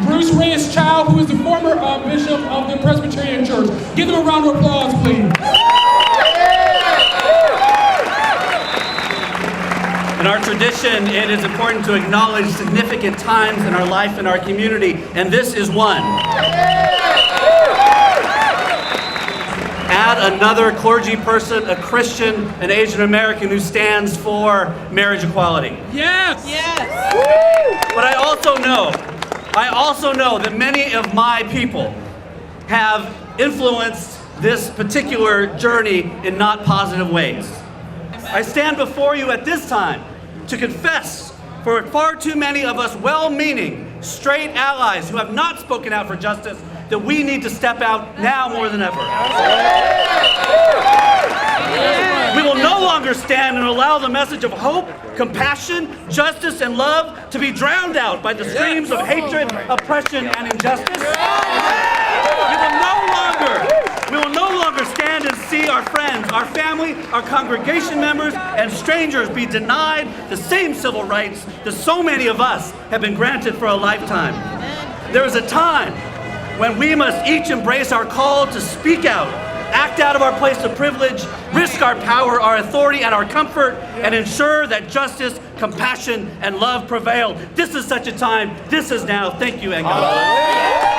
Bruce Reyes Chow, who is the former bishop of the Presbyterian Church. Give them a round of applause, please. In our tradition, it is important to acknowledge significant times in our life and our community, and this is one. Add another clergy person, a Christian, an Asian American who stands for marriage equality. Yes! Yes! But I also know that many of my people have influenced this particular journey in not positive ways. I stand before you at this time to confess for far too many of us well-meaning, straight allies who have not spoken out for justice that we need to step out now more than ever. We will no longer stand and allow the message of hope, compassion, justice, and love to be drowned out by the screams of hatred, oppression, and injustice. We will no longer stand and see our friends, our family, our congregation members, and strangers be denied the same civil rights that so many of us have been granted for a lifetime. There is a time when we must each embrace our call to speak out, act out of our place of privilege, risk our power, our authority, and our comfort, and ensure that justice, compassion, and love prevail. This is such a time. This is now. Thank you, and God bless.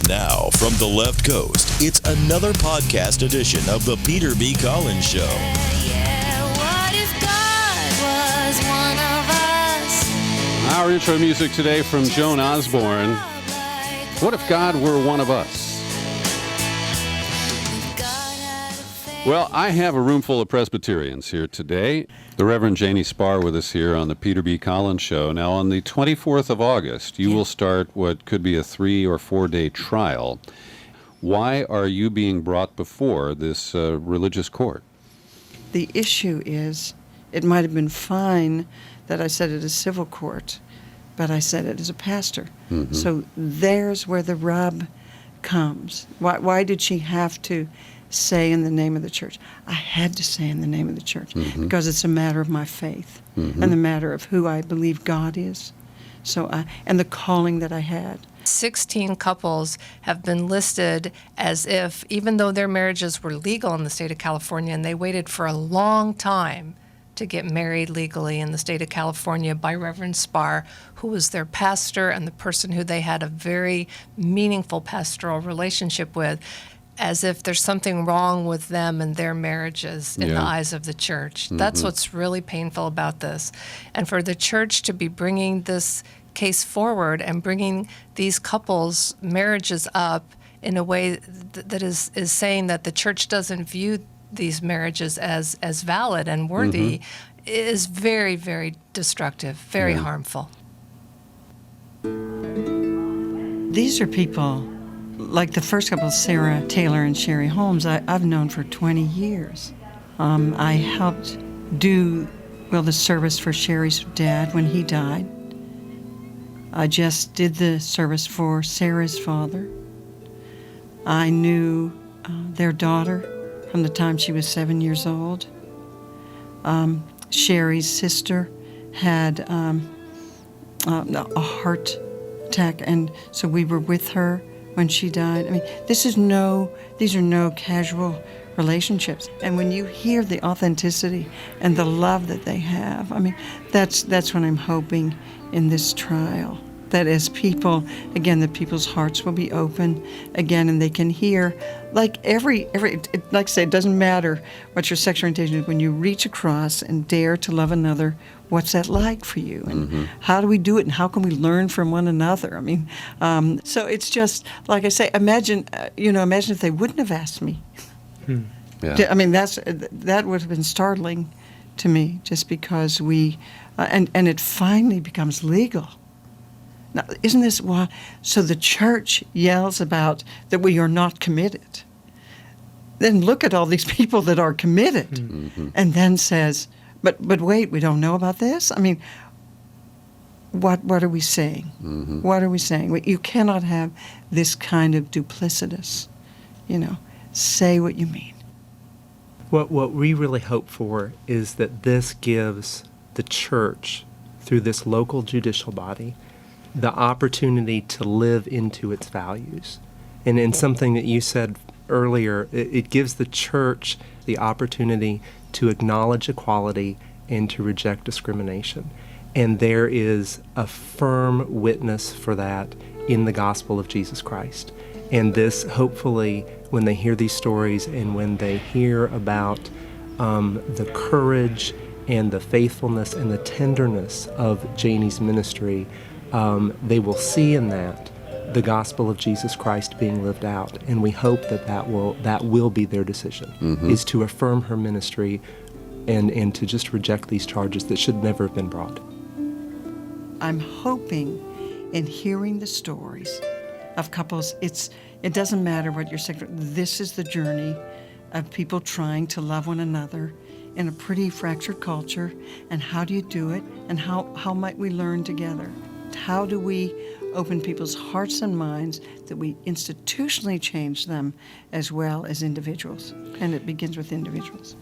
Now, from the left coast, it's another podcast edition of The Peter B. Collins Show. What if God was one of us? Our intro music today from Joan Osborne. What if God were one of us? Well, I have a room full of Presbyterians here today. The Reverend Janie Spar with us here on the Peter B. Collins Show. Now, on the 24th of August, you will start what could be a 3 or 4 day trial. Why are you being brought before this religious court? The issue is, it might have been fine that I said it as civil court, but I said it as a pastor. Mm-hmm. So there's where the rub comes. Why did she have to say in the name of the church? I had to say in the name of the church because it's a matter of my faith and the matter of who I believe God is. So and the calling that I had. 16 couples have been listed as if, even though their marriages were legal in the state of California, and they waited for a long time to get married legally in the state of California by Reverend Spar, who was their pastor and the person who they had a very meaningful pastoral relationship with, as if there's something wrong with them and their marriages in the eyes of the church. That's what's really painful about this. And for the church to be bringing this case forward and bringing these couples' marriages up in a way that is saying that the church doesn't view these marriages as valid and worthy is very, very destructive, very harmful. These are people, like the first couple, Sarah Taylor and Sherry Holmes, I've known for 20 years. I helped do, the service for Sherry's dad when he died. I just did the service for Sarah's father. I knew their daughter from the time she was 7 years old. Sherry's sister had a heart attack, and so we were with her when she died. I mean, these are no casual relationships. And when you hear the authenticity and the love that they have, I mean, that's what I'm hoping in this trial. That as people, again, that people's hearts will be open again, and they can hear, like like I say, it doesn't matter what your sexual orientation is. When you reach across and dare to love another, what's that like for you? And how do we do it? And how can we learn from one another? I mean, so it's just, like I say, imagine if they wouldn't have asked me. Yeah. I mean, that would have been startling to me, just because we, and it finally becomes legal. Now, isn't this why? So the church yells about that we are not committed. Then look at all these people that are committed, and then says, but wait, we don't know about this? I mean, what are we saying? What are we saying? You cannot have this kind of duplicitous, say what you mean. What we really hope for is that this gives the church, through this local judicial body, the opportunity to live into its values. And in something that you said earlier, it gives the church the opportunity to acknowledge equality and to reject discrimination. And there is a firm witness for that in the gospel of Jesus Christ. And this, hopefully, when they hear these stories and when they hear about the courage and the faithfulness and the tenderness of Janie's ministry, they will see in that the gospel of Jesus Christ being lived out. And we hope that will be their decision, is to affirm her ministry and to just reject these charges that should never have been brought. I'm hoping in hearing the stories of couples, it doesn't matter what your sexual, this is the journey of people trying to love one another in a pretty fractured culture. And how do you do it? And how might we learn together? How do we open people's hearts and minds that we institutionally change them as well as individuals? And it begins with individuals.